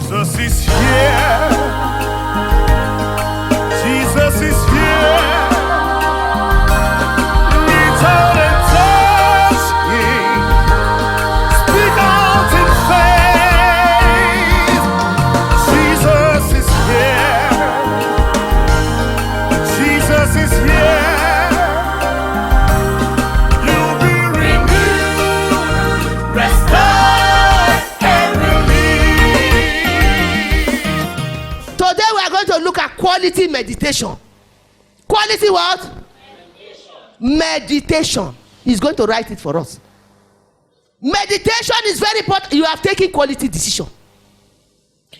Jesus is here. Jesus is here. Reach out and touch him. Speak out in faith. Jesus is here. Jesus is here. You'll be renewed, restored, and released. Today we are going to look at quality meditation. Quality what? Meditation. He's going to write it for us. Meditation is very important. You have taken quality decision.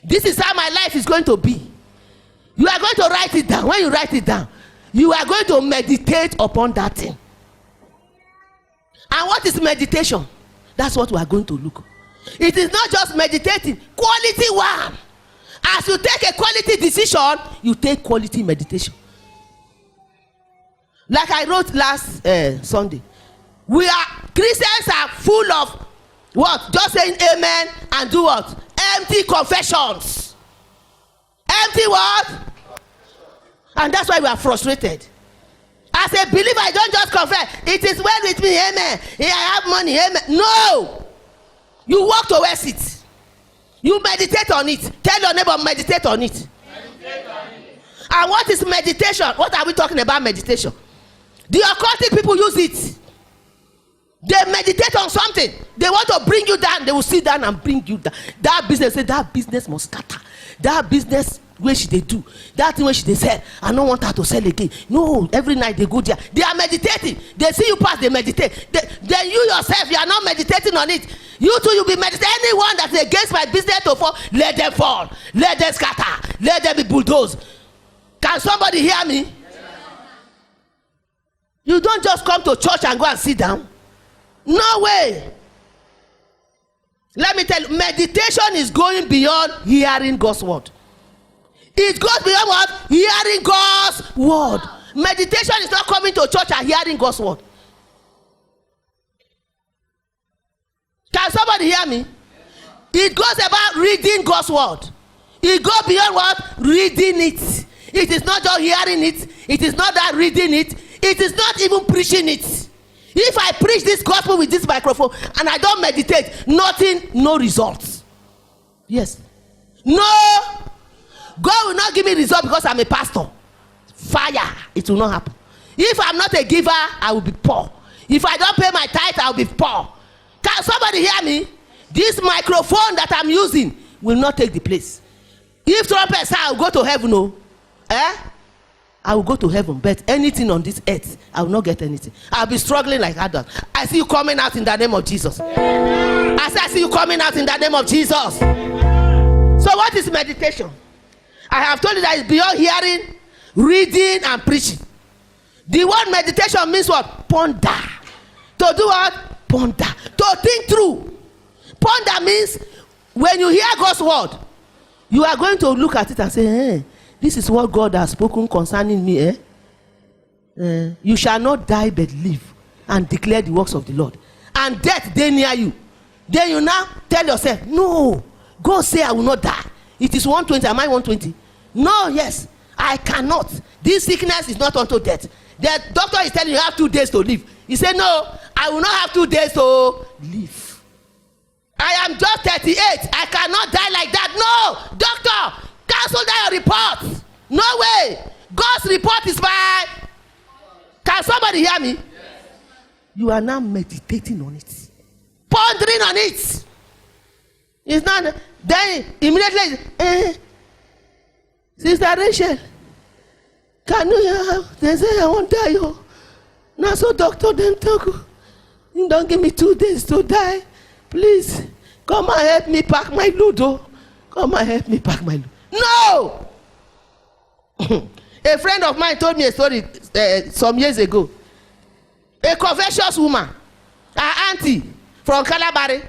This is how my life is going to be. You are going to write it down. When you write it down, you are going to meditate upon that thing. And what is meditation? That's what we are going to look. It is not just meditating. Quality one. As you take a quality decision, you take quality meditation. Like I wrote last Sunday, Christians are full of what? Just saying amen and do what? Empty confessions. Empty what? And that's why we are frustrated. As a believer, I don't just confess. It is well with me, amen. Yeah, I have money, amen. No. You walk towards it. You meditate on it. Tell your neighbor, meditate on it. Meditate on it. And what is meditation? What are we talking about meditation? The occultic people use it. They meditate on something. They want to bring you down. They will sit down and bring you down. That business, say that business must scatter. That business, where should they do? That thing where should they sell? I don't want her to sell again. No, every night they go there. They are meditating. They see you pass, they meditate. Then you yourself, you are not meditating on it. You too, you'll be meditating. Anyone that is against my business to fall, let them fall. Let them scatter. Let them be bulldozed. Can somebody hear me? Yes. You don't just come to church and go and sit down. No way. Let me tell you, meditation is going beyond hearing God's word. It goes beyond what? Hearing God's word. Meditation is not coming to church and hearing God's word. Can somebody hear me? It goes about reading God's word. It goes beyond what? Reading it. It is not just hearing it. It is not that reading it. It is not even preaching it. If I preach this gospel with this microphone and I don't meditate, nothing, no results. Yes. No. God will not give me results because I'm a pastor. Fire. It will not happen. If I'm not a giver, I will be poor. If I don't pay my tithe, I will be poor. Can somebody hear me? This microphone that I'm using will not take the place. If trumpet say I will go to heaven, no. I will go to heaven, but anything on this earth, I will not get anything. I'll be struggling like adult. I see you coming out in the name of Jesus. I see you coming out in the name of Jesus. So what is meditation? I have told you that it's beyond hearing, reading, and preaching. The word meditation means what? Ponder. To do what? Ponder. To think through. Ponder means when you hear God's word, you are going to look at it and say, hey, this is what God has spoken concerning me. You shall not die but live and declare the works of the Lord. And death, they near you. Then you now tell yourself, no, God say I will not die. It is 120. Am I 120? No, yes, I cannot. This sickness is not unto death. The doctor is telling you have 2 days to live. He said, no, I will not have 2 days to live. I am just 38. I cannot die like that. No, doctor, cancel that report. No way. God's report is by. Can somebody hear me? Yes. You are now meditating on it, pondering on it. It's not. Then immediately, Sister Rachel, can you hear? They say I won't die. Oh. Now so doctor then talk. You don't give me 2 days to die. Please come and help me pack my load. Oh. Come and help me pack my load. No. A friend of mine told me a story some years ago. A covetous woman, her auntie from Calabari,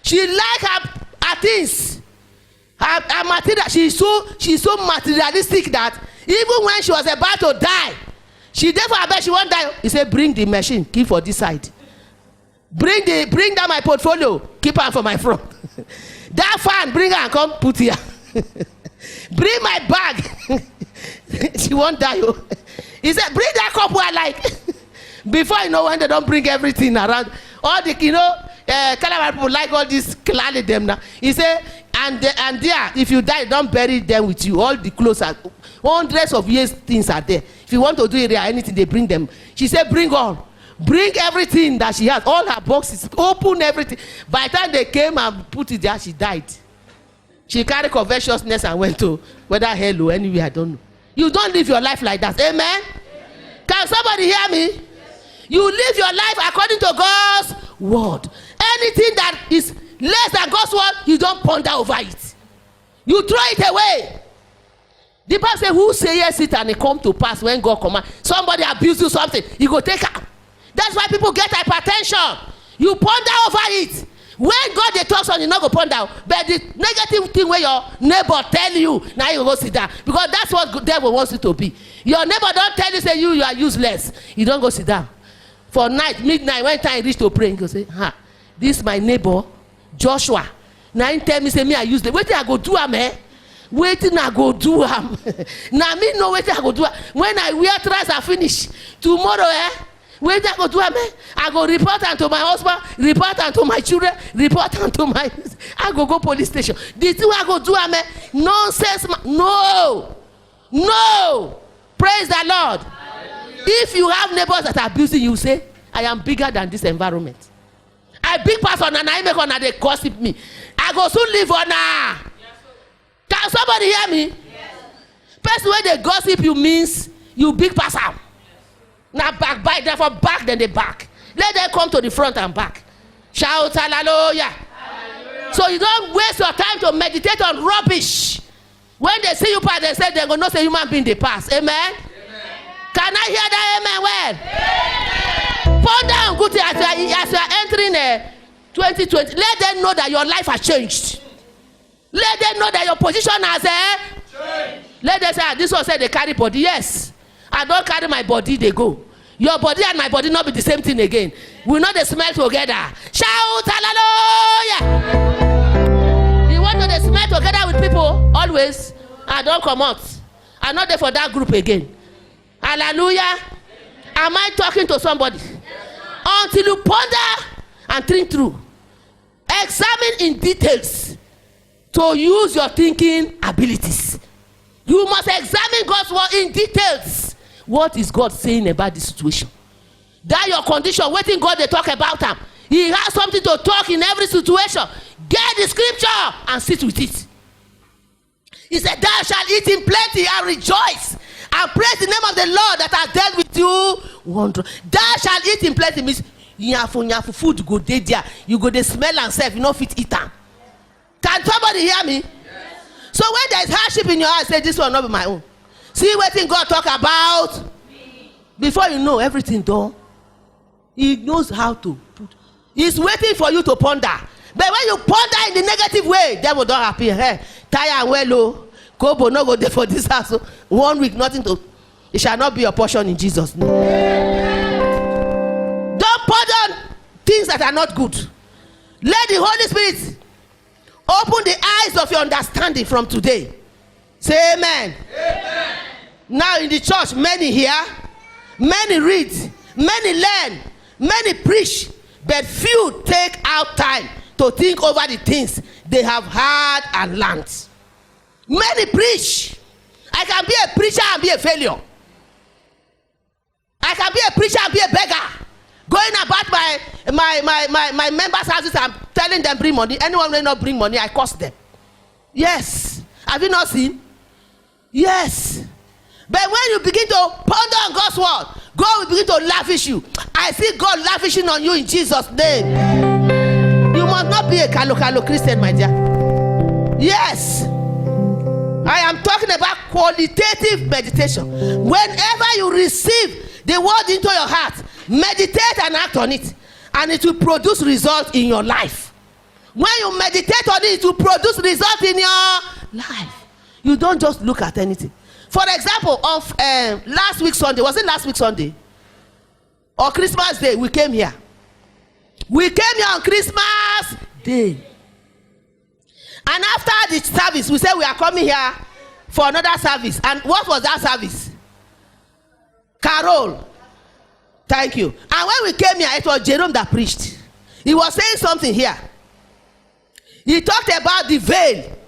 she liked her things, her material. She's so materialistic that even when she was about to die, she therefore I bet she won't die. He said, bring the machine, keep for this side. Bring down my portfolio, keep her for my front. That fan, bring her and come put here. Bring my bag. She won't die. Oh. He said, bring that cup where I like. Before you know, when they don't bring everything around, all the, Calabar people like all this clan them now. He said, and there, if you die, don't bury them with you. All the clothes are, hundreds of years things are there. If you want to do it there, anything, they bring them. She said, bring all. Bring everything that she has, all her boxes, open everything. By the time they came and put it there, she died. She carried covetousness and went to whether hell or anywhere, I don't know. You don't live your life like that. Amen? Amen. Can somebody hear me? Yes. You live your life according to God's word. Anything that is less than God's word, you don't ponder over it. You throw it away. The Bible says, who says it and it come to pass when God commands? Somebody abuse you something, you go take her. That's why people get hypertension. You ponder over it. When God they talk on, you not go ponder. But the negative thing where your neighbor tell you, now you go sit down. Because that's what the devil wants you to be. Your neighbor don't tell you, say you are useless. You don't go sit down. For midnight, when time reach to pray, you go say, this my neighbor, Joshua. Now he tell me, say me I useless. Wait till I go do am, eh? Waiting I go do am. Now me know wait till I go do am. When I wear trousers I finish. Tomorrow, wait I go do am, I go report unto my husband, report unto my children, report unto my, I go police station. The thing I go do am, nonsense. No. Praise the Lord. Hallelujah. If you have neighbors that are abusing you, say, I am bigger than this environment. I big person and I make on they gossip me. I go soon live on now. Can somebody hear me? Yes. Person when they gossip you means you big person. Yes. Now backbite, therefore back, then they back. Let them come to the front and back. Shout hallelujah. Hallelujah. So you don't waste your time to meditate on rubbish. When they see you pass, they say they're going to say human being they pass. Amen? Amen. Can I hear that? Amen. Well, ponder on good things as you are entering 2020. Let them know that your life has changed. Let them know that your position has changed. Let them say, this one said they carry body. Yes. I don't carry my body, they go. Your body and my body not be the same thing again. We know they smell together. Shout hallelujah. You want to smell together with people always. I don't come out. I'm not there for that group again. Hallelujah. Am I talking to somebody? Until you ponder and think through. Examine in details to use your thinking abilities. You must examine God's word in details. What is God saying about this situation? That your condition, waiting God they talk about him. He has something to talk in every situation. Get the scripture and sit with it. He said, thou shalt eat in plenty and rejoice and praise the name of the Lord that has dealt with you. Wonder. Thou shalt eat in plenty means nyafu food go dey there. You go dey smell and serve. You no fit eat am. Can somebody hear me? Yes. So when there is hardship in your heart, say this one not be my own. See what thing God talk about. Me. Before you know everything done, he knows how to put. He's waiting for you to ponder. But when you ponder in the negative way, devil don't appear. Hey, tire and well, oh, Kobo no go there for this house. 1 week, nothing to. It shall not be your portion in Jesus' name. Don't ponder things that are not good. Let the Holy Spirit open the eyes of your understanding from today. Say amen. Amen. Now in the church, many hear, many read, many learn, many preach, but few take out time to think over the things they have heard and learned. Many preach. I can be a preacher and be a failure. I can be a preacher and be a beggar. Going about my members' houses and telling them bring money. Anyone will not bring money, I cost them. Yes. Have you not seen? Yes. But when you begin to ponder on God's word, God will begin to lavish you. I see God lavishing on you in Jesus' name. You must not be a kalo Christian, my dear. Yes. I am talking about qualitative meditation. Whenever you receive the word into your heart, meditate and act on it, and it will produce results in your life. When you meditate on it, it will produce results in your life. You don't just look at anything. For example, on last week Sunday, was it last week Sunday? Or Christmas Day, we came here. We came here on Christmas Day. And after the service, we said we are coming here for another service. And what was that service? Carol. Thank you. And when we came here, it was Jerome that preached. He was saying something here. He talked about the veil.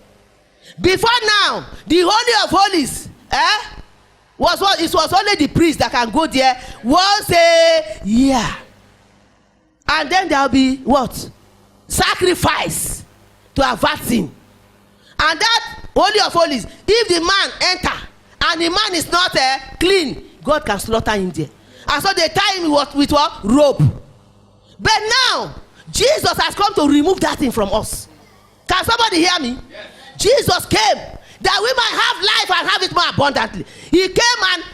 Before now, the Holy of Holies, it was only the priest that can go there once a year. And then there will be what? Sacrifice to avert sin. And that Holy of Holies, if the man enter and the man is not clean, God can slaughter him there. And so they tie him with what? Rope. But now, Jesus has come to remove that thing from us. Can somebody hear me? Yes. Jesus came that we might have life and have it more abundantly. He came, and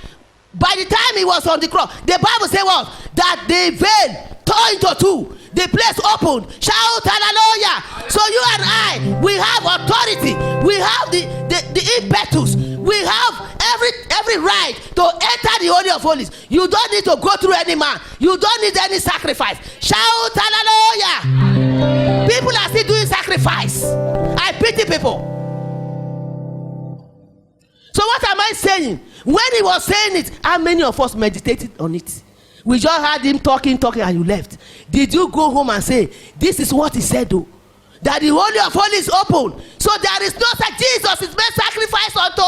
by the time he was on the cross, the Bible says what? That the veil tore into two. The place opened. Shout hallelujah. So you and I, we have authority. We have the impetus. We have every right to enter the Holy of Holies. You don't need to go through any man. You don't need any sacrifice. Shout hallelujah. People are still doing sacrifice. I pity people. So what am I saying? When he was saying it, how many of us meditated on it? We just heard him talking, and you left. Did you go home and say, this is what he said though? That the Holy of Holies open. So there is no such. Jesus is made sacrifice unto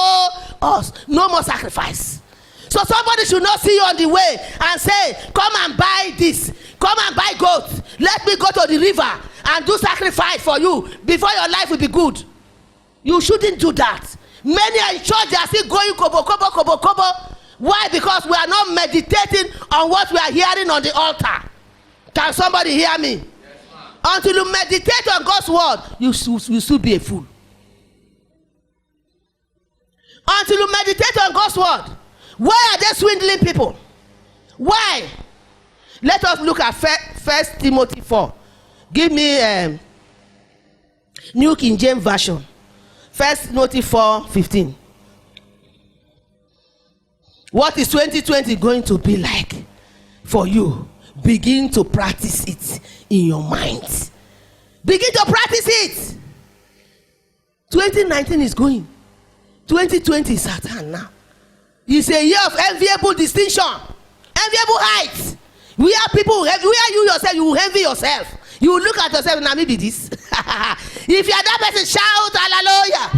us. No more sacrifice. So somebody should not see you on the way and say, come and buy this. Come and buy goat. Let me go to the river and do sacrifice for you before your life will be good. You shouldn't do that. Many are in church, they are still going kobo, kobo, kobo, kobo. Why? Because we are not meditating on what we are hearing on the altar. Can somebody hear me? Yes, until you meditate on God's word, you should be a fool. Until you meditate on God's word, why are they swindling people? Why? Let us look at 1 Timothy 4. Give me New King James Version. 1 Timothy 4:15. What is 2020 going to be like for you? Begin to practice it in your mind. Begin to practice it. 2019 is going. 2020 is at hand now. It's a year of enviable distinction, enviable heights. We are people who you yourself, you will envy yourself. You will look at yourself, now maybe this. If you are that person, shout hallelujah.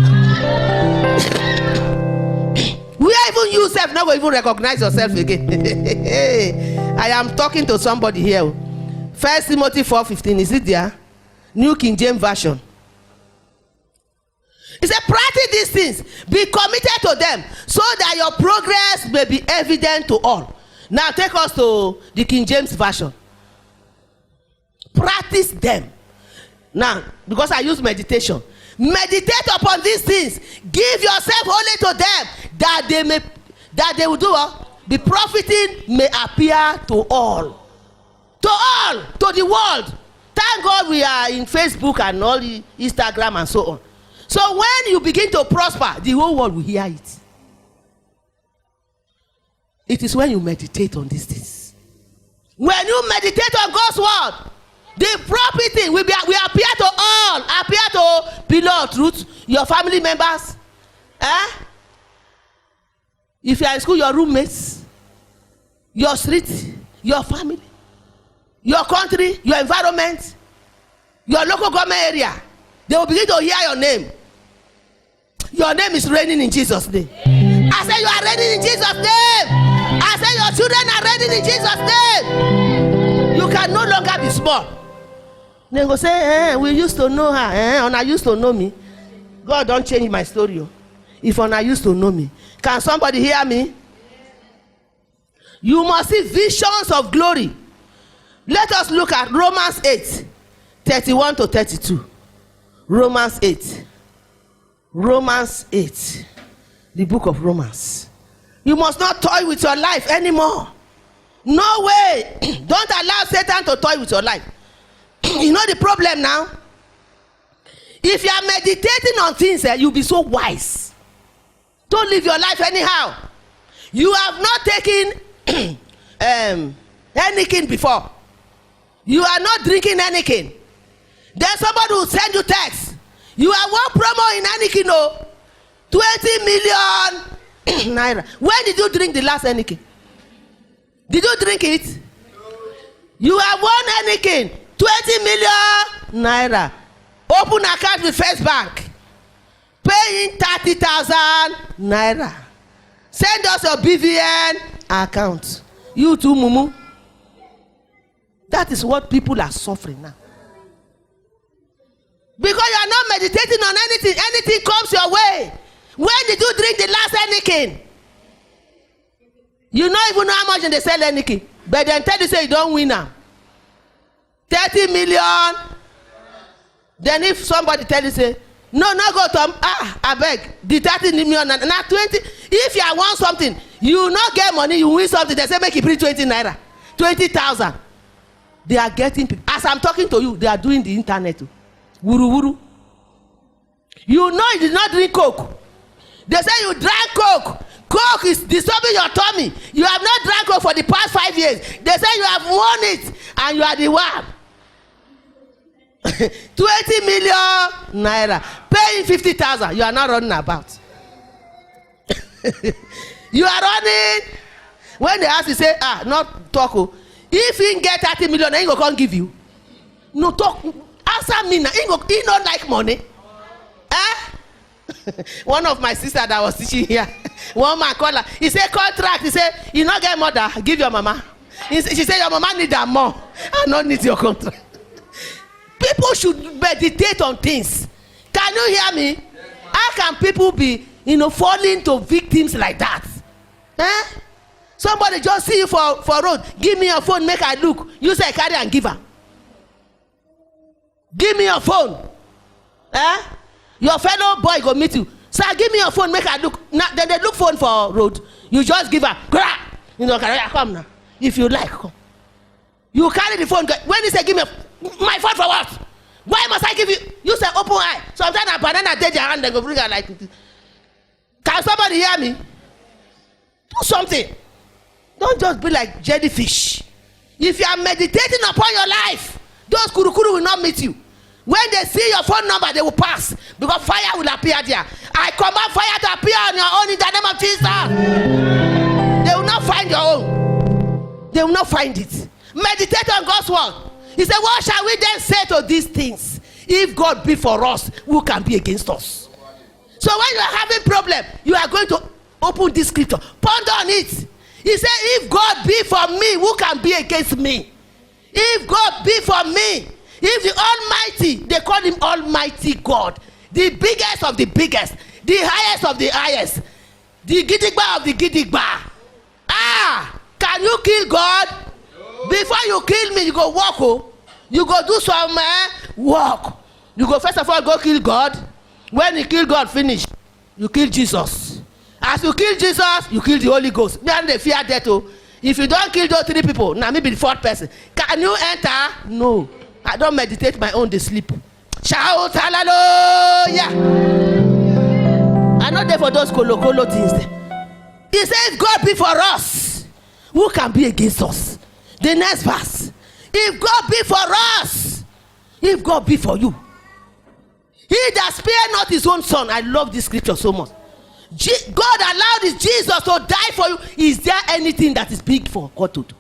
Where even you self not going to even recognize yourself again. I am talking to somebody here. 1 Timothy 4:15. Is it there? New King James Version. He said, practice these things. Be committed to them so that your progress may be evident to all. Now take us to the King James Version. Practice them. Now, because I use meditation. Meditate upon these things. Give yourself wholly to them, that they will do what? The profiting may appear to all. To all, to the world. Thank God we are in Facebook and all the Instagram and so on. So when you begin to prosper, the whole world will hear it. It is when you meditate on these things. When you meditate on God's word, the property will appear to all. Appear to below truth, your family members. If you are in school, your roommates, your street, your family, your country, your environment, your local government area. They will begin to hear your name. Your name is reigning in Jesus' name. I say you are reigning in Jesus' name. I say your children are reigning in Jesus' name. You can no longer be small. They go say, we used to know her, and I used to know me. God don't change my story. If I used to know me. Can somebody hear me? You must see visions of glory. Let us look at Romans 8:31 to 32. Romans 8. Romans 8. The book of Romans. You must not toy with your life anymore. No way. Don't allow Satan to toy with your life. You know the problem now? If you are meditating on things, you'll be so wise. Don't live your life anyhow. You have not taken anything before. You are not drinking anything. Then somebody will send you text. You are one promo in Heineken, no? 20 million naira. When did you drink the last Heineken? Did you drink it? You have one Heineken, 20 million naira. Open account with First Bank. Pay in 30,000 naira. Send us your BVN account. You too, Mumu. That is what people are suffering now. Because you are not meditating on anything. Anything comes your way. When did you drink the last Heineken? You don't even know how much they sell Heineken. But then tell you say you don't win now. 30 million. Then if somebody tell you say, no go to I beg the 30 million now 20. If you want something, you not get money, you win something. They say make it bring 20 naira, 20,000. They are getting people. As I'm talking to you, they are doing the internet. Wuru wuru. You know you did not drink Coke. They say you drank Coke. Coke is disturbing your tummy. You have not drank Coke for the past 5 years. They say you have won it and you are the one. 20 million naira. Paying 50,000. You are not running about. You are running. When they ask you, say, not talk. If he get 30 million, he go come give you. No talk. Answer me now. He don't like money. One of my sister that was teaching here, one man called her. He said contract. He said you not get mother, give your mama. She said your mama need that more. I don't need your contract. People should meditate on things. Can you hear me? How can people be falling to victims like that? Somebody just see you for road. Give me your phone, make I look. You say carry and give her. Give me your phone. Your fellow boy go meet you. Sir, give me your phone, make I look. Now then they look phone for road. You just give her. Carry her, come now. If you like, come. You carry the phone. When he say give me my phone for what? Why must I give you? You say open eye. Sometimes a banana take your hand and go bring her like. Can somebody hear me? Do something. Don't just be like jellyfish. If you are meditating upon your life, those kurukuru will not meet you. When they see your phone number, they will pass because fire will appear there. I command fire to appear on your own in the name of Jesus. They will not find your own. They will not find it. Meditate on God's word. He said, what shall we then say to these things? If God be for us, who can be against us? So when you are having problem, you are going to open this scripture. Ponder on it. He said, if God be for me, who can be against me? If God be for me, if the Almighty, they call him Almighty God, the biggest of the biggest, the highest of the highest, the gidigba of the gidigba. Can you kill God? No. Before you kill me, you go walk. You go do some walk. You go first of all go kill God. When you kill God, finish. You kill Jesus. As you kill Jesus, you kill the Holy Ghost. Then they fear death. If you don't kill those three people, now maybe the fourth person. Can you enter? No. I don't meditate my own, they sleep. Shout hallelujah. I'm not there for those kolo things. He said, if God be for us, who can be against us? The next verse. If God be for us, if God be for you, he that spared not his own son. I love this scripture so much. God allowed his Jesus to die for you. Is there anything that is big for God to do?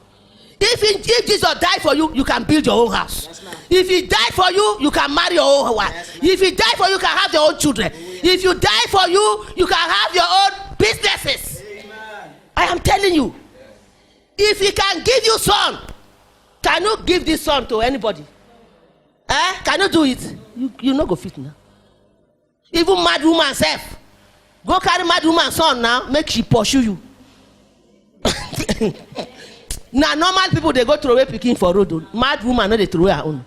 If Jesus died for you, you can build your own house. Yes, if he died for you, you can marry your own wife. Yes, if he died for you, you can have your own children. If you die for you, you can have your own businesses. Amen. I am telling you. If he can give you son, can you give this son to anybody? Can you do it? You not go fit now. Even mad woman self. Go carry mad woman son now, make she pursue you. Now normal people they go throw away picking for road. Mad woman no they throw away her own.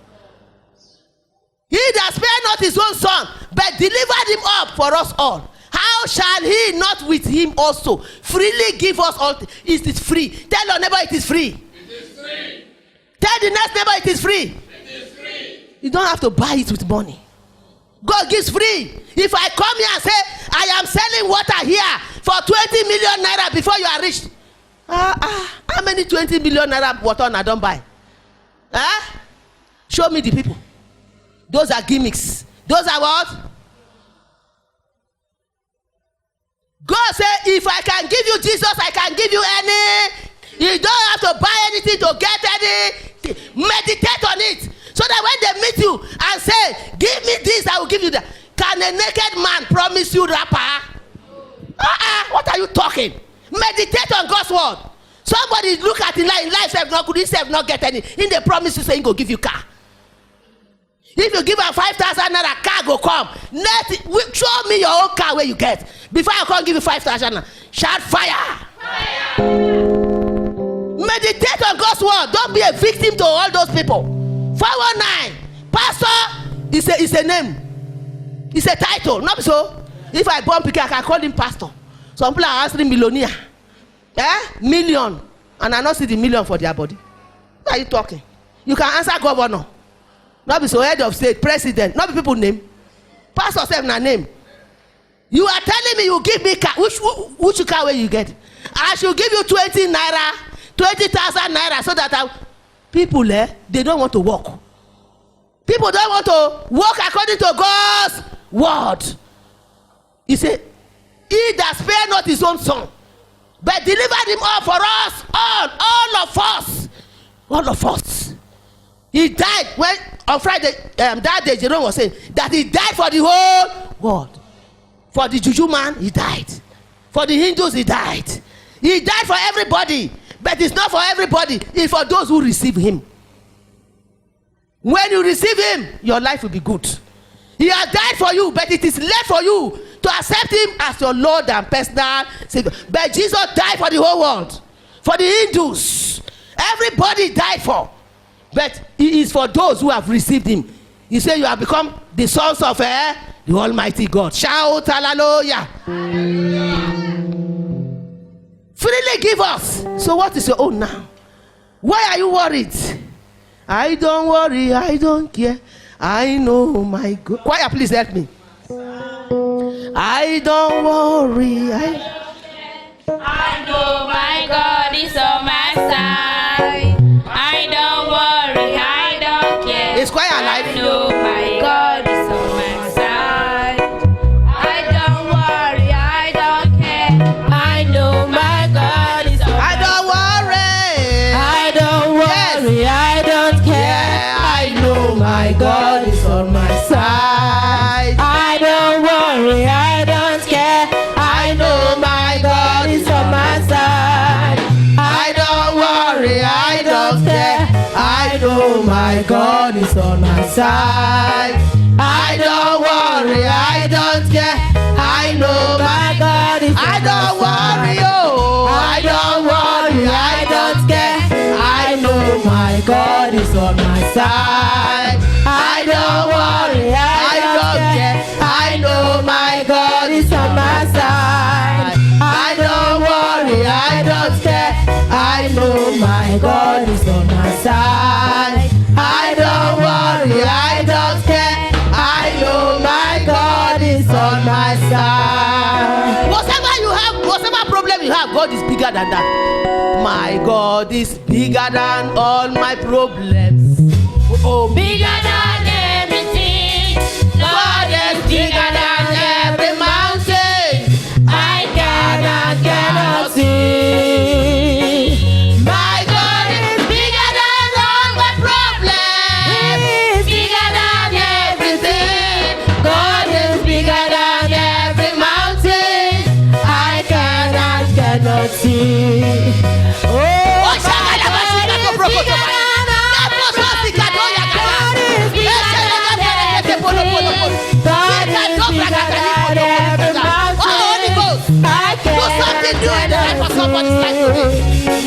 He that spared not his own son, but delivered him up for us all. How shall he not with him also freely give us all? It is free. Tell your neighbor it is free. It is free. Tell the next neighbor it is free. It is free. You don't have to buy it with money. God gives free. If I come here and say I am selling water here for 20 million naira before you are rich. How many 20 million naira water I don't buy? Show me the people. Those are gimmicks. Those are what? you Jesus, I can give you any. You don't have to buy anything to get any. Meditate on it. So that when they meet you and say, give me this, I will give you that. Can a naked man promise you rapper? What are you talking? Meditate on God's word. Somebody look at the life self not good, himself not get any. In the promise you say he go give you car. If you give her 5,000 naira, car go come. Show me your own car where you get. Before I can't give you 5,000 naira. Shout fire. Meditate on God's word. Don't be a victim to all those people. 419. Pastor is a name. It's a title. Not so. If I bump it, I can call him pastor. Some people are answering millionaire. Million. And I not see the million for their body. What are you talking? You can answer governor. Not be so head of state, president. Not be people name. Pastor self na name. You are telling me you give me car. Which car where you get? I should give you 20 naira, 20,000 naira so that people they don't want to walk. People don't want to walk according to God's word. He said, he that spared not his own son, but delivered him all for us, all of us. He died when on Friday, that day Jerome was saying that he died for the whole world. For the Juju man, he died. For the Hindus, he died. He died for everybody, but it's not for everybody. It's for those who receive him. When you receive him, your life will be good. He has died for you, but it is left for you to accept him as your Lord and personal Savior. But Jesus died for the whole world. For the Hindus. Everybody died for. But he is for those who have received him. He said you have become the sons of the Almighty God. Shout hallelujah. Freely give us. So what is your own now? Why are you worried? I don't worry, I don't care. I know my God. Choir, please help me. I don't worry. I know my God is on my side. I don't worry, I don't care. It's quite alive. I know my God is on my side. I don't worry, I don't care. I know my God is on I my don't worry. I don't worry, I don't care. Yeah, I know my God is on my side. I don't worry, I don't care. I know my God is on my side. I don't worry, I don't care. I know my God is on my side. I don't worry, I don't care. I know my God is. I don't worry, oh. I don't worry, I don't care. I know my God is on my side. I don't worry, I don't care. I know my God is on my side. I don't worry, I don't care. I know my God is on my side. I don't worry, I don't care. I know my God is on my side. Whatever you have, whatever problem you have, God is bigger than that. My God is bigger than all my problems. Oh, Bigger than everything, God is bigger than every mountain. I cannot see. My God is bigger than all my problems. Bigger than everything, God is bigger than every mountain. I cannot see. Oh, God is bigger than somebody's life today.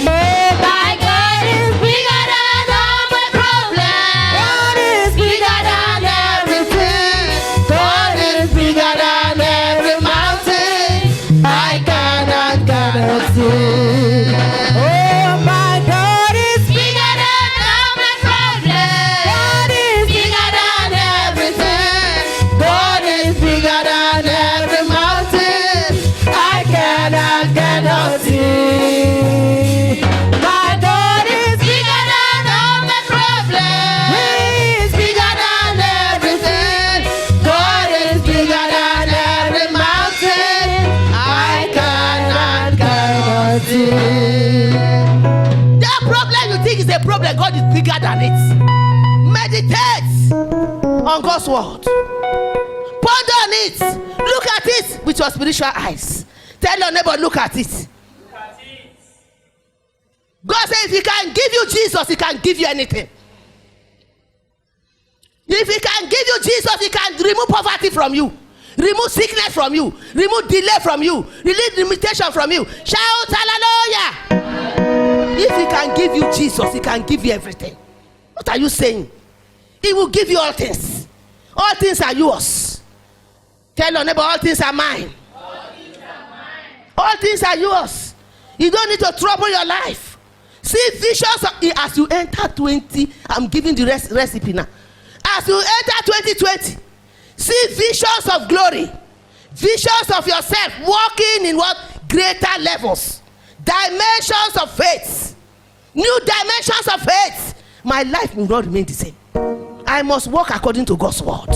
My God is bigger than all my problems. God is bigger than everything. God is bigger than every mountain. I cannot see. Oh, my God is bigger than all my problems. God is bigger than everything. God is bigger than every mountain. I cannot see. bigger than it. Meditate on God's word. Ponder on it. Look at it with your spiritual eyes. Tell your neighbor, look at it. God says if he can give you Jesus, he can give you anything. If he can give you Jesus, he can remove poverty from you, remove sickness from you, remove delay from you, relieve limitation from you. Shout hallelujah. If he can give you Jesus, he can give you everything. What are you saying? He will give you all things. All things are yours. Tell your neighbor, all things are mine. All things are yours. You don't need to trouble your life. See visions as you enter 20. I'm giving the recipe now. As you enter 2020, see visions of glory, visions of yourself walking in what? Greater levels, dimensions of faith, new dimensions of faith. My life will not remain the same. I must walk according to God's word.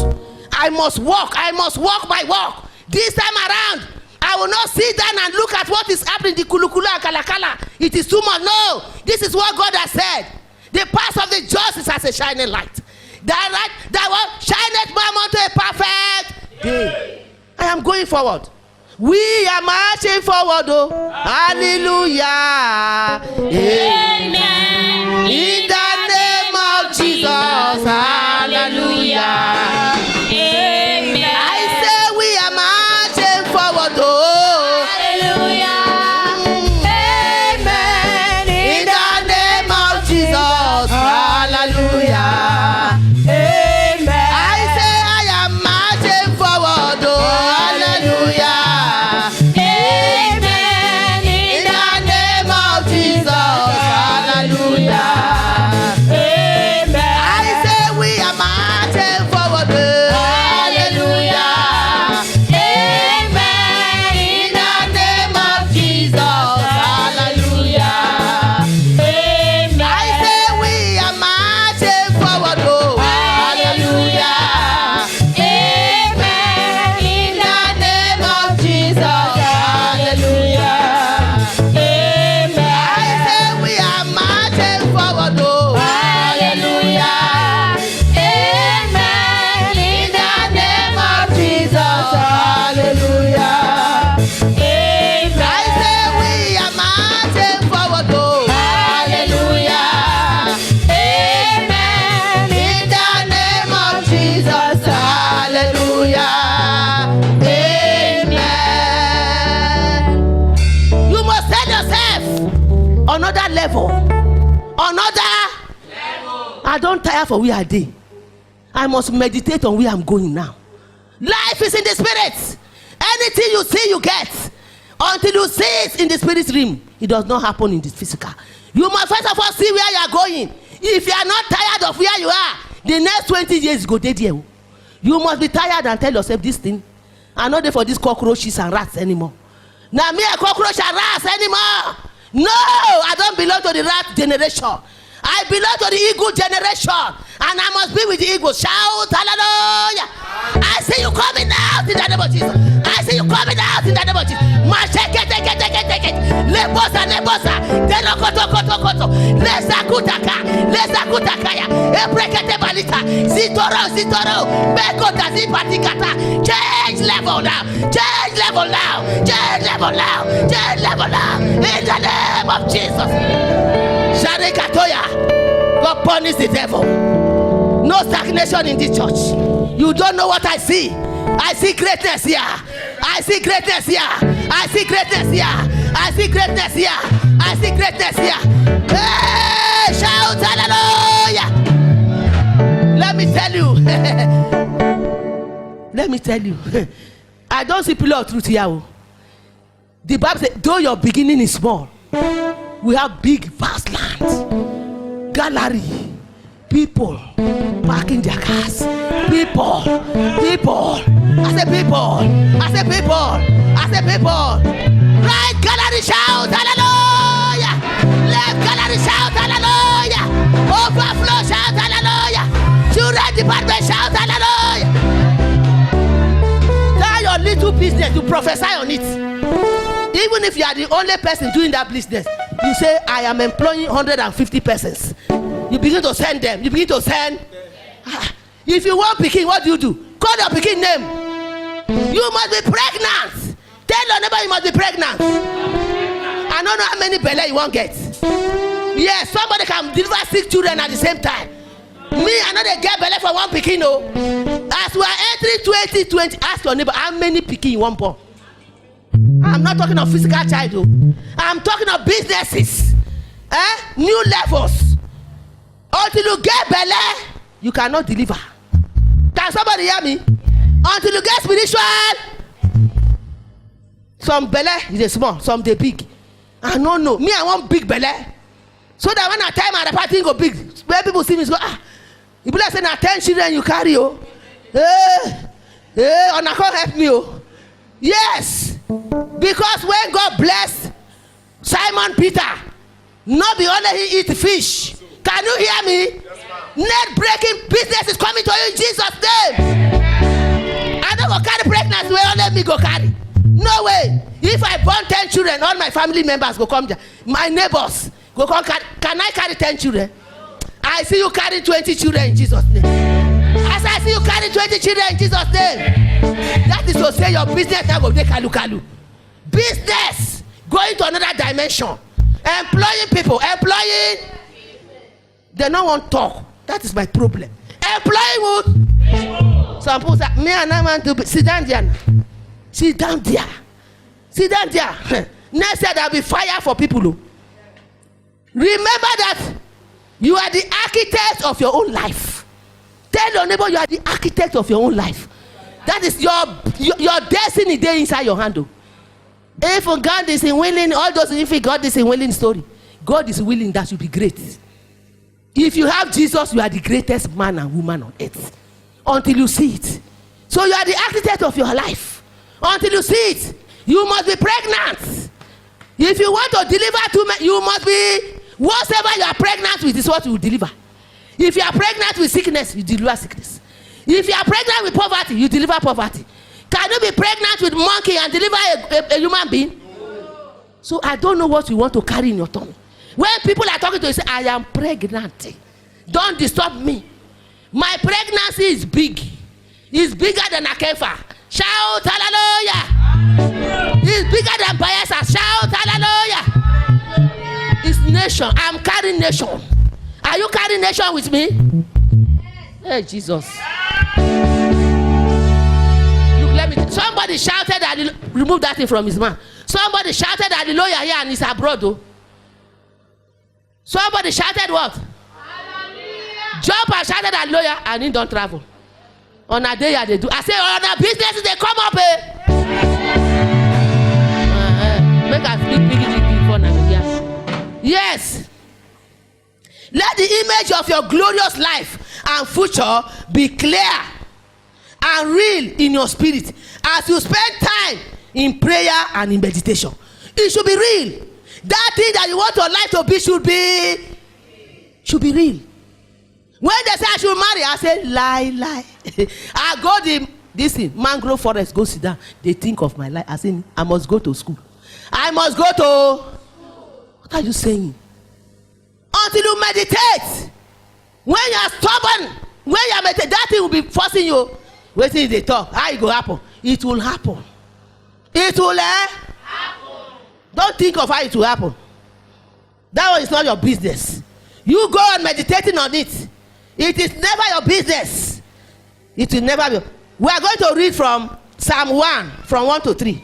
I must walk by walk. This time around, I will not sit down and look at what is happening in the kulukula and kalakala. It is too much. No, this is what God has said. The path of the just is as a shining light. That what shineth man unto a perfect day. I am going forward. We are marching forward. Oh, hallelujah. Amen. In the name of Jesus, hallelujah. Amen. I say we are marching forward. Oh, hallelujah. Amen. In the name of Jesus, hallelujah. Another level. I don't tire for where I dey. I must meditate on where I'm going now. Life is in the spirit. Anything you see, you get. Until you see it in the spirit realm, it does not happen in the physical. You must first of all see where you are going. If you are not tired of where you are, the next 20 years go there. You must be tired and tell yourself this thing. I'm not there for these cockroaches and rats anymore. Now me a cockroach and rats anymore. No, I don't belong to the rat generation. I belong to the eagle generation, and I must be with the eagles. Shout hallelujah. I see you coming out in the name of Jesus. I see you coming out in the name of Jesus. Lebosa, Lesakutaka, Ebrekete Balita, Zitoro, Bekota Zipatikata. Change level now. In the name of Jesus. Sharikatoya, God punish the devil. No stagnation in the church. You don't know what I see. I see greatness here. I see greatness here. Hey, shout hallelujah. Let me tell you. I don't see pillar of truth here. The Bible says, though your beginning is small, we have big, vast land, gallery, people parking their cars, people. I say people. Right gallery, shout hallelujah. Left gallery, shout hallelujah. Overflow, shout hallelujah. Children department, shout hallelujah. Tell your little business to prophesy on it. Even if you are the only person doing that business, you say, I am employing 150 persons. You begin to send them. You begin to send. If you want pikin, what do? Call your pikin name. You must be pregnant. Tell your neighbor you must be pregnant. I don't know how many belle you won't get. Yes, somebody can deliver 6 children at the same time. Me, I know they get belle for one pikin. No. As we are entering 2020, ask your neighbor how many pikin you want born. I'm not talking of physical child. Though. I'm talking of businesses. New levels. Until you get belle, you cannot deliver. Can somebody hear me? Until you get spiritual. Some belle is small, some they big. I don't know. Me, I want big belle. So that when I time at the party go big, where people see me go, you be like saying 10 children you carry, oh. And I can't help me, oh. Yes. Because when God blessed Simon Peter, not be only he eat fish. Can you hear me? Net breaking business is coming to you in Jesus' name. I don't go carry pregnancy where only me go carry. No way. If I born 10 children, all my family members go come there. My neighbors go come carry. Can I carry 10 children? I see you carry 20 children in Jesus' name. As I see you carry 20 children in Jesus' name. That is to say your business now go take kalu. Business going to another dimension. Employing people. They don't want to talk. That is my problem. Employing wood. Some people say, me and I want to be. Sit down there. Sit down there. Sit down there. Next year there will be fire for people. Remember that you are the architect of your own life. Tell your neighbor you are the architect of your own life. That is your destiny there inside your hand. If God is willing, all those if God is willing story, God is willing that you be great. If you have Jesus, you are the greatest man and woman on earth. Until you see it. So you are the architect of your life. Until you see it, you must be pregnant. If you want to deliver to me, you must be whatever you are pregnant with is what you will deliver. If you are pregnant with sickness, you deliver sickness. If you are pregnant with poverty, you deliver poverty. Can you be pregnant with monkey and deliver a human being? So I don't know what you want to carry in your tummy. When people are talking to you, say, I am pregnant. Don't disturb me. My pregnancy is big. It's bigger than a kefa. Shout hallelujah. It's bigger than Bayelsa. Shout hallelujah. It's nation. I'm carrying nation. Are you carrying nation with me? Hey, Jesus. Look, let me. Somebody shouted that. Remove that thing from his mouth. Somebody shouted that the lawyer here and he's abroad, though. Somebody shouted what? Hallelujah. Jump and shouted at lawyer and he don't travel. On a day they do. I say on a business they come up. Make us speak big before now. Yes. Let the image of your glorious life and future be clear and real in your spirit as you spend time in prayer and in meditation. It should be real. That thing that you want your life to be should be real. When they say I should marry, I say lie. I go this thing, mangrove forest, go sit down. They think of my life. I say I must go to school. I must go to. What are you saying? Until you meditate. When you are stubborn, when you are meditating, that thing will be forcing you. Waiting in the talk. How it go happen? It will happen. It will happen. Don't think of how it will happen. That one is not your business. You go on meditating on it. It is never your business. It will never be. We are going to read from Psalm 1, from 1 to 3.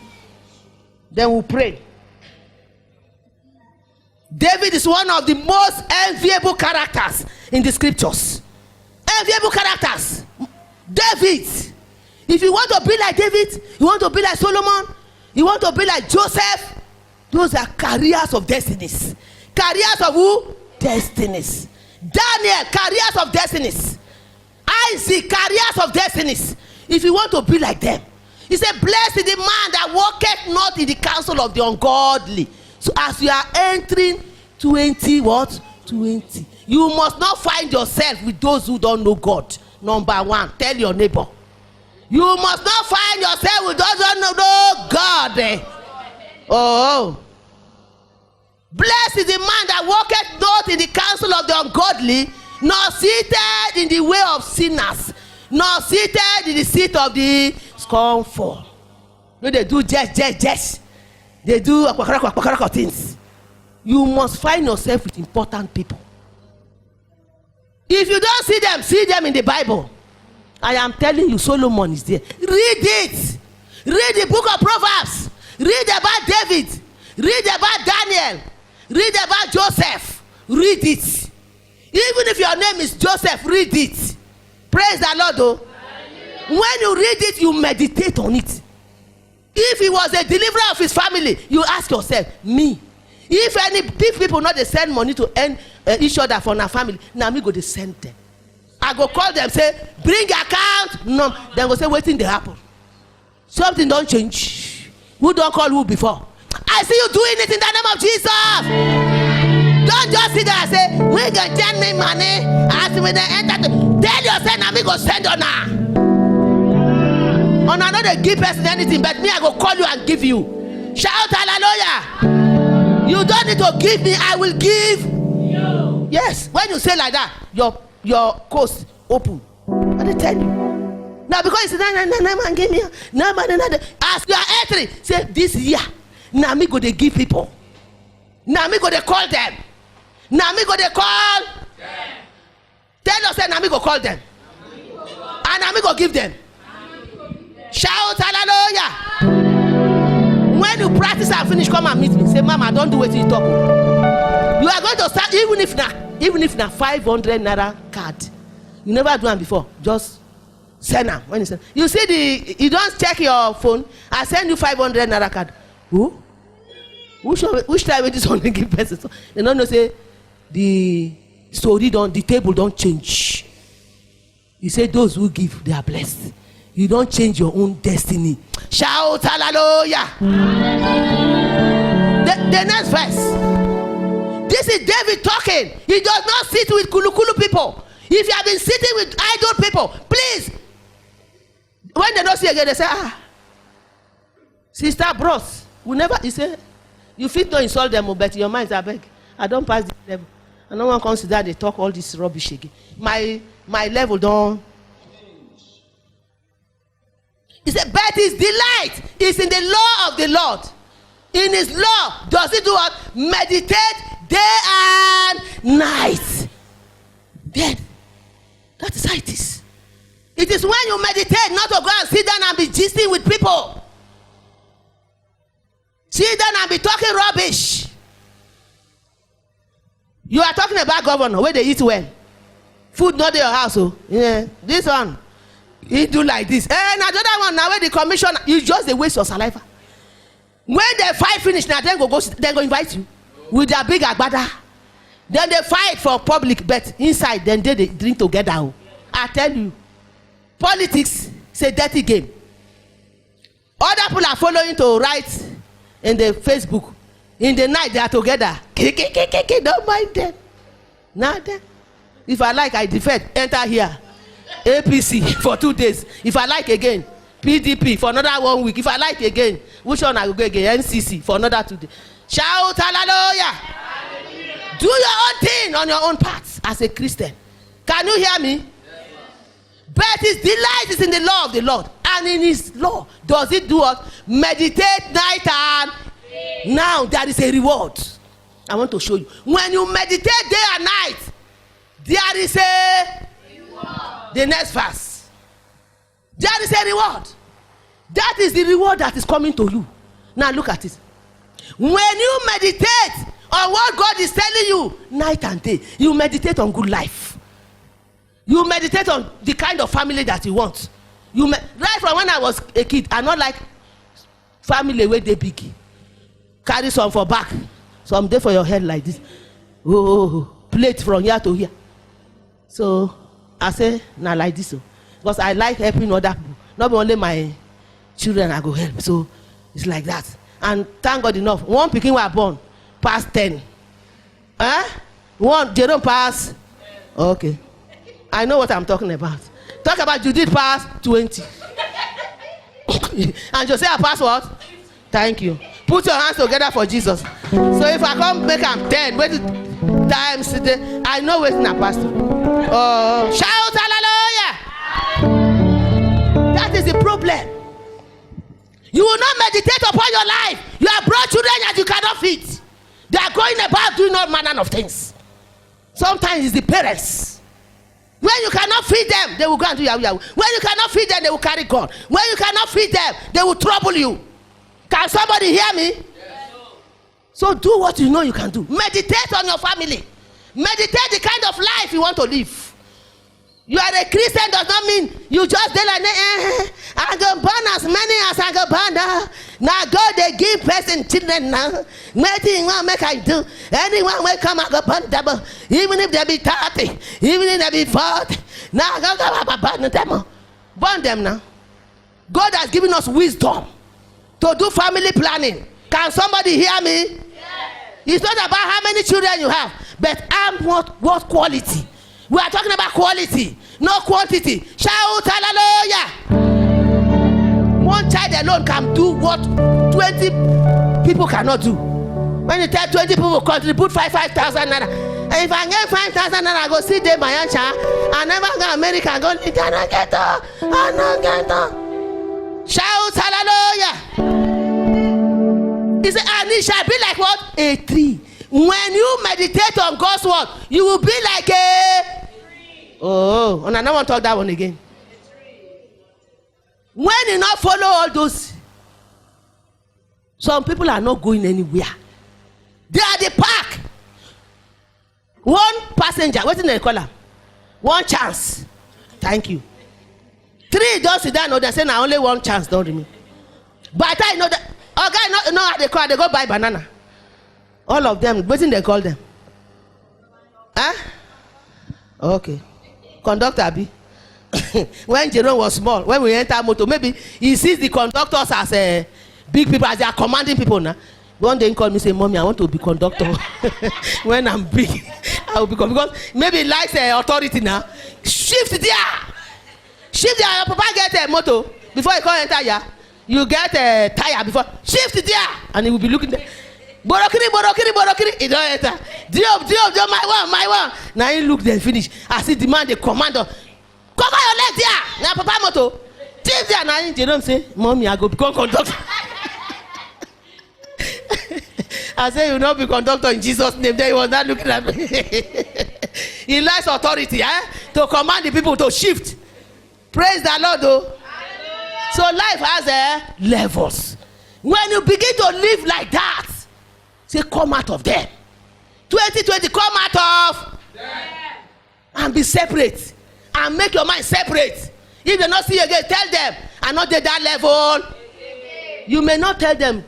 Then we'll pray. David is one of the most enviable characters in the scriptures. Enviable characters. David. If you want to be like David, you want to be like Solomon, you want to be like Joseph, those are careers of destinies. Careers of who? Destinies. Daniel, careers of destinies. Isaac, careers of destinies. If you want to be like them, he said, blessed is the man that walketh not in the counsel of the ungodly. So as you are entering 20, what? 20. You must not find yourself with those who don't know God. Number one, tell your neighbor. You must not find yourself with those who don't know God. Oh. Blessed is the man that walketh not in the counsel of the ungodly, nor seated in the way of sinners, nor seated in the seat of the scornful. No, they do just. They do things. You must find yourself with important people. If you don't see them in the Bible. I am telling you, Solomon is there. Read it. Read the book of Proverbs. Read about David. Read about Daniel. Read about Joseph. Read it. Even if your name is Joseph, read it. Praise the Lord. Oh. When you read it, you meditate on it. If he was a deliverer of his family, you ask yourself, me. If people not they send money to earn each other for our family, now me go they send them. I go call them, say, bring account. No, then go say, waiting they happen. Something don't change. Who don't call who before? I see you doing it in the name of Jesus. Don't just sit there and say, we can send me money. Ask me the enter. Tell yourself, now me go send on her. On another give person anything, but me I go call you and give you. Shout hallelujah. You don't need to give me, I will give you. Yes, when you say like that, your coast open. What they tell you? Now because you say no, give me no, as you are entering, say this year. Now me go they give people. Now me go they call them. Now me go they call them. Tell yourself now me go call them. And now me go give them. Shout hallelujah. When you practice and finish, come and meet me. Say, Mama, don't do what you talk. You are going to start, even if na 500 naira card. You never do it before. Just send them. When you send, you see you don't check your phone. I send you 500 naira card. Who? Which time this one give person? They don't know say the story the table don't change. You say those who give, they are blessed. You don't change your own destiny. Shout hallelujah. The next verse. This is David talking. He does not sit with kulu people. If you have been sitting with idle people, please. When they don't see again, they say, Sister Bros, we never, you say, you fit not insult them, but your mind is a beg. I don't pass this level. And no one consider they talk all this rubbish again. My level don't. He said, but his delight is in the law of the Lord. In his law, does he do what? Meditate day and night. Then, that is how it is. It is when you meditate, not to go and sit down and be gisting with people. Sit down and be talking rubbish. You are talking about governor, where they eat well. Food not in your house, oh. Yeah, this one. He do like this. And another one now where the commission, you just a waste your saliva. When they fight finish, now then go invite you with their big agbada. Then they fight for public, but inside then they drink together. Oh. I tell you, politics is a dirty game. Other people are following to write in the Facebook. In the night they are together. Don't mind them. Nothing. If I like, I defend. Enter here. APC for 2 days. If I like again, PDP for another 1 week. If I like again, which one I will go again? NCC for another 2 days. Shout hallelujah. Hallelujah. Do your own thing on your own path as a Christian. Can you hear me? Yes. But his delight is in the law of the Lord. And in his law, does it do what? Meditate night and day. Now there is a reward. I want to show you. When you meditate day and night, there is a the next verse. There is a reward. That is the reward that is coming to you. Now look at it. When you meditate on what God is telling you night and day, you meditate on good life. You meditate on the kind of family that you want. Right from when I was a kid, I not like family where they big. Carry some for back, some there for your head like this. Plate from here to here. So I say, now like this. Because I like helping other people. Not only my children I go help. So it's like that. And thank God enough. One pikin were born past 10. One Jerome pass. Okay. I know what I'm talking about. Talk about Judith pass 20. And Josiah pass what? Thank you. Put your hands together for Jesus. So if I come make am 10, wait times today, I know wetin na pastor. Shout hallelujah. That is the problem. You will not meditate upon your life. You have brought children that you cannot feed. They are going about doing all manner of things. Sometimes it's the parents. When you cannot feed them, they will go and do yahoo yahoo. When you cannot feed them, they will carry gun. When you cannot feed them, they will trouble you. Can somebody hear me? Yes. So do what you know you can do. Meditate on your family. Meditate the kind of life you want to live. You are a Christian does not mean you just dey like I go born as many as I go born now. Now God they give person children now. Nothing want make I do. Anyone will come I go born double. Even if they be 30, even if they be 40. Now go born them. Born them now. God has given us wisdom to do family planning. Can somebody hear me? Yes. It's not about how many children you have, but what quality. We are talking about quality, not quantity. Shout hallelujah. One child alone can do what 20 people cannot do. When you tell 20 people contribute 5,000 naira. And if I get 5,000 naira, I go see them my child. I never go to America and go, I don't get up. I don't get up. Shout hallelujah. He said, and it shall be like what? A tree. When you meditate on God's word, you will be like a oh, and I don't want to talk that one again. When you not follow all those, some people are not going anywhere. They are the park. One passenger, what's in the color? One chance. Thank you. 3 don't sit down. No, they say now only one chance. Don't remember. But I know that. Oh, guy, no, how they call. They go buy banana. All of them. What's in they call them? Huh? Okay. Conductor B. When Jerome was small, when we enter motor, maybe he sees the conductors as big people, as they are commanding people now. One day he called me and say, Mommy, I want to be conductor. When I'm big, I will become, because maybe he likes authority now. Shift there. Shift there. Your papa get a motor before he come enter here. You get a tire before. Shift there. And he will be looking there. Borokiri. He don't enter. Diop, my one. Now he look then finish. I see the man, the commander. Cover your leg there. Now papa moto. Shift there. Now Jerome say, Mommy, I go become conductor. I say you will not be conductor in Jesus' name. Then he was not looking at me. He likes authority, to command the people to shift. Praise the Lord, though. So life has levels. When you begin to live like that, say, come out of them. 2020, come out of them. And be separate. And make your mind separate. If they not see you again, tell them, I'm not at that level. You may not tell them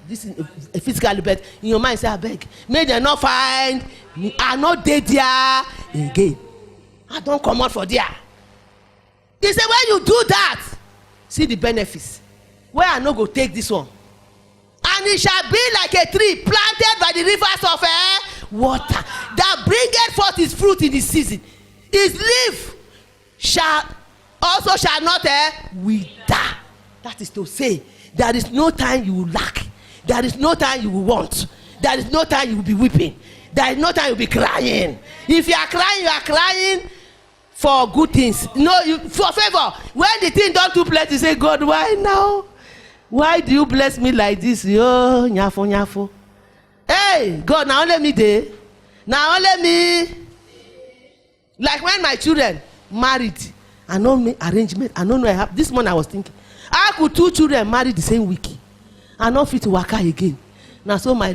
this is physically, but in your mind say, I beg. May they not find, I'm not there again. I don't come out for there. He said, when you do that, see the benefits. Where I no go take this one. And it shall be like a tree planted by the rivers of water that bringeth forth its fruit in the season. His leaf shall not wither. That is to say, there is no time you will lack. There is no time you will want. There is no time you will be weeping. There is no time you will be crying. If you are crying for good things. No, for favor. When the thing don't do plenty, you say, God, why now? Why do you bless me like this? Yo, nyafo. Hey, God, now let me there. Now let me. Like when my children married, I know me arrangement. I don't know I have. This morning I was thinking, how could 2 children marry the same week? I not fit to waka again. Now so my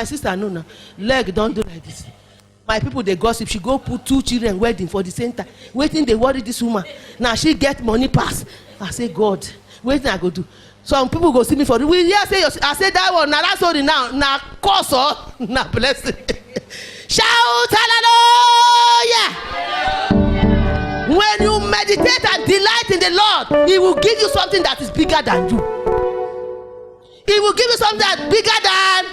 sister know now, leg don't do like this. My people they gossip. She go put 2 children wedding for the same time. Waiting they worry this woman. Now she get money pass. I say God, waiting I go do. Some people go see me for the. We yeah say I say that one. Now that's only now. Now curse or now blessing. Shout hallelujah! When you meditate and delight in the Lord, He will give you something that is bigger than you. He will give you something that's bigger than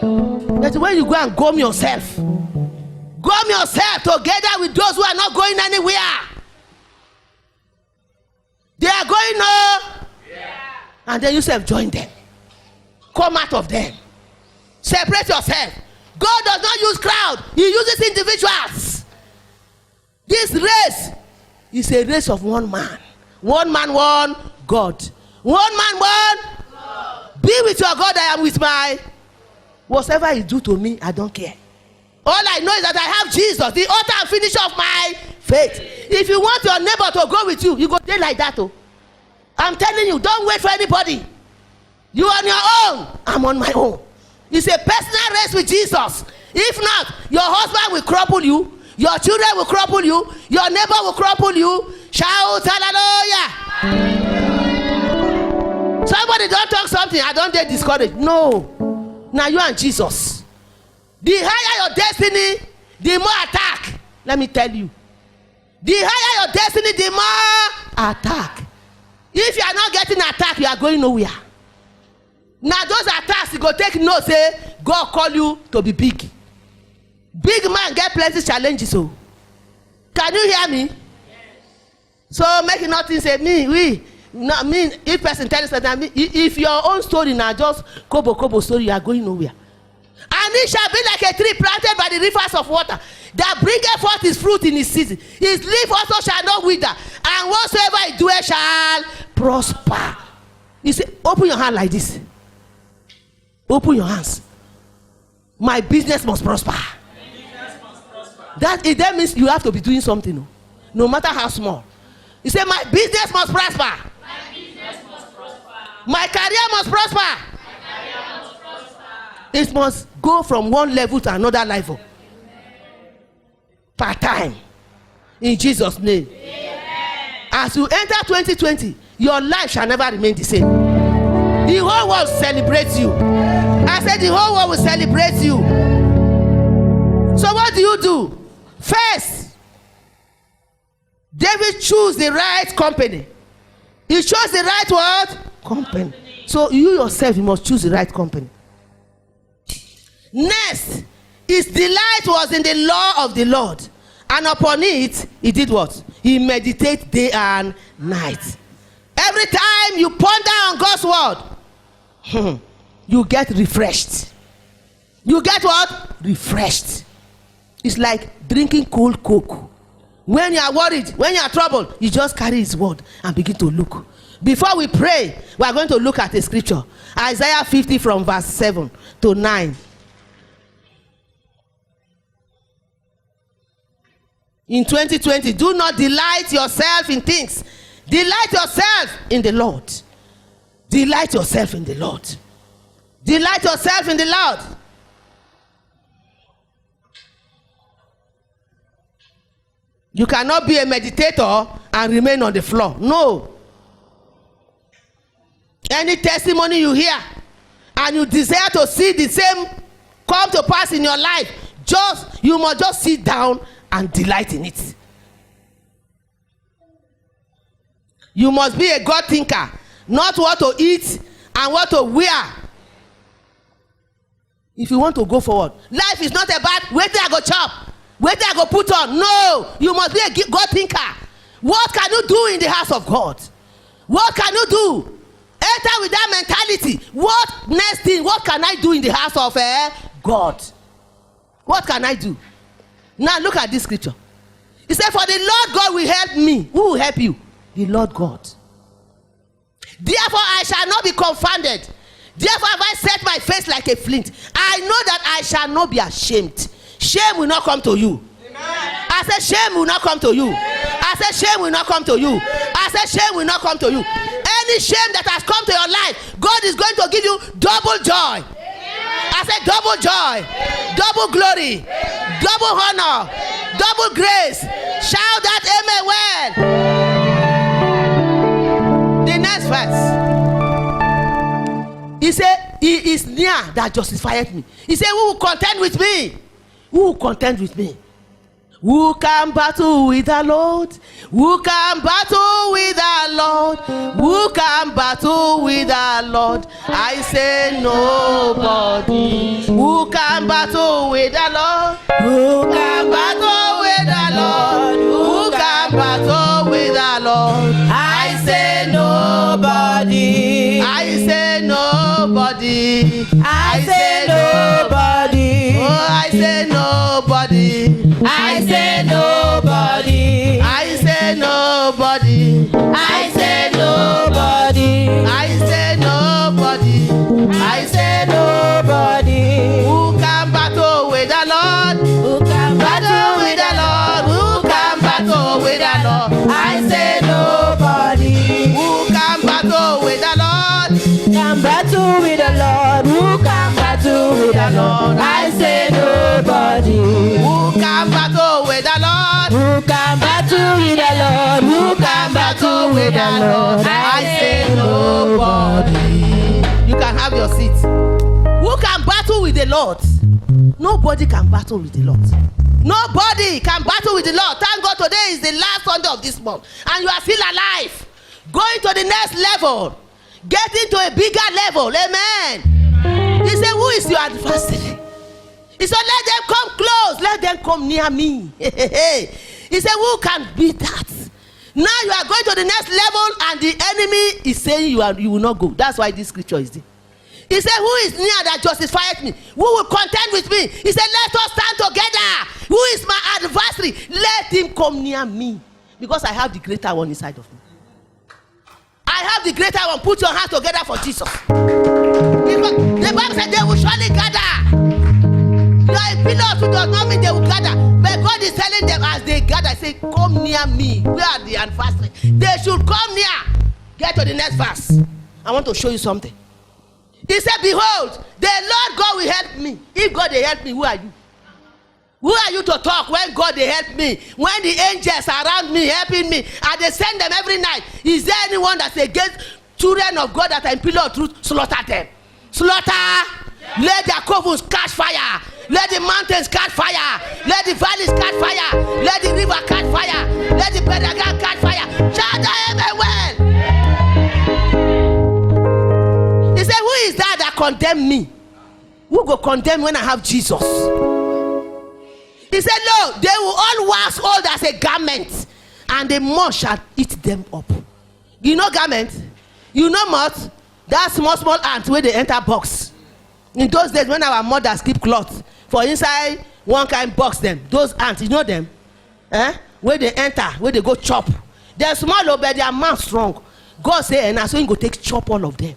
you. That's when you go and gum yourself. Gum yourself together with those who are not going anywhere. They are going no. And then you self join them. come out of them. Separate yourself. God does not use crowd. He uses individuals. This race is a race of one man. One man, one God. One man, one God. Be with your God. I am with my. Whatever you do to me, I don't care. All I know is that I have Jesus, the author and finisher of my faith. If you want your neighbor to go with you, you go there like that. Oh, I'm telling you, don't wait for anybody. You are on your own. I'm on my own. It's a personal race with Jesus. If not, your husband will cripple you. Your children will cripple you. Your neighbor will cripple you. Shout hallelujah. Somebody don't talk something. I don't get discouraged. No. Now you and Jesus. The higher your destiny, the more attack. Let me tell you. The higher your destiny, the more attack. If you are not getting attacked, you are going nowhere. Now those attacks, you go take note, say, God call you to be big. Big man get plenty challenges. So, can you hear me? Yes. So make nothing say me, not me. If person tell you something, if your own story now just kobo story, you are going nowhere. And it shall be like a tree planted by the rivers of water, that bringeth forth his fruit in his season. His leaf also shall not wither, and whatsoever he doeth shall prosper. You say, open your hand like this. Open your hands. My business must prosper. That means you have to be doing something, no matter how small. You say, my business must prosper. My career must prosper. It must go from one level to another level. Per time. In Jesus' name. As you enter 2020, your life shall never remain the same. The whole world celebrates you. I said the whole world will celebrate you. So what do? First, David chose the right company. He chose the right what? Company. So you yourself, you must choose the right company. Next, his delight was in the law of the Lord. And upon it, he did what? He meditated day and night. Every time you ponder on God's word, you get refreshed. You get what? Refreshed. It's like drinking cold Coke. When you are worried, when you are troubled, you just carry his word and begin to look. Before we pray, we are going to look at a scripture. Isaiah 50 from verse 7 to 9. In 2020, do not delight yourself in things. Delight yourself in the Lord. Delight yourself in the Lord. Delight yourself in the Lord. You cannot be a meditator and remain on the floor. No. Any testimony you hear and you desire to see the same come to pass in your life, you must just sit down and delight in it. You must be a God thinker, not what to eat and what to wear. If you want to go forward, life is not about where I go chop, where I go put on. No, you must be a God thinker. What can you do in the house of God? What can you do? Enter with that mentality. What next thing? What can I do in the house of God? What can I do? Now look at this scripture. He said, for the Lord God will help me. Who will help you? The Lord God. Therefore I shall not be confounded. Therefore have I set my face like a flint. I know that I shall not be ashamed. Shame will not come to you. Amen. I said shame will not come to you. I said shame will not come to you. I said shame will not come to you. Any shame that has come to your life, God is going to give you double joy. I said double joy, double glory, double honor, double grace. Shout that amen well. The next verse. He said, he is near that justifieth me. He said, who will contend with me? Who will contend with me? Who can battle with the Lord? Who can battle with the Lord? Who can battle with the Lord? I say nobody. Who can battle with the Lord? Who can battle with the Lord? Who can battle with the Lord? I say nobody. I say nobody. nobody. I say nobody. Oh, I say nobody. I say nobody. I say nobody. I say nobody. I say nobody. I say nobody. Who can battle with the Lord? Who can Battle with the Lord. Who can battle with the Lord? I say nobody. Who can battle with the Lord? Can battle with the Lord. Who can battle with the Lord? I say nobody. Who can battle with the Lord? Who can battle with the Lord? Who can battle with the Lord? I say nobody. You can have your seat. Who can battle with the Lord? Nobody can battle with the Lord. Nobody can battle with the Lord. Thank God today is the last Sunday of this month. And you are still alive. Going to the next level. Getting to a bigger level. Amen. He said, who is your adversary? He said, let them come close. Let them come near me. He said, who can beat that? Now you are going to the next level and the enemy is saying you will not go. That's why this scripture is there. He said, who is near that justifieth me? Who will contend with me? He said, let us stand together. Who is my adversary? Let him come near me. Because I have the greater one inside of me. I have the greater one. Put your hands together for Jesus. Because the Bible said they will surely gather. You are a pillar who does not mean they will gather. But God is telling them as they gather, say, come near me. Where are the adversary? They should come near. Get to the next verse. I want to show you something. He said, behold, the Lord God will help me. If God will help me, who are you? Who are you to talk when God will help me? When the angels are around me, helping me, and they send them every night. Is there anyone that's against children of God that are in pillar of truth? Slaughter them. Slaughter. Let their covens catch fire. Let the mountains catch fire. Let the valleys catch fire. Let the river catch fire. Let the Pedagog catch fire. Shout amen well. He said, who is that condemn me? Who go condemn when I have Jesus? He said, no, they will all wax old as a garment, and the moth shall eat them up. You know garment? You know moth? That small ant where they enter box. In those days when our mothers keep cloth for inside one kind box them, those ants, you know them? Where they enter, where they go chop. They're small, but their mouth strong. God say, and so you go take chop all of them.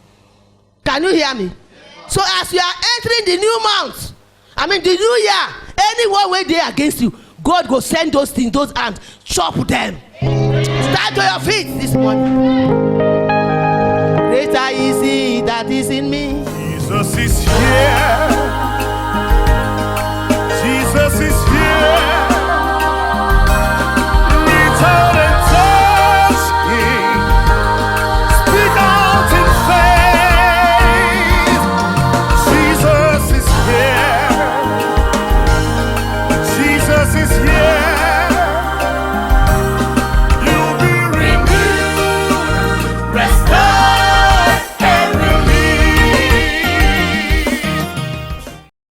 Can you hear me? So as you are entering the new month, the new year, anyone where they against you, God go send those things, those ants, chop them. Stand to your feet this morning. Greater is he that is in me. Jesus is here.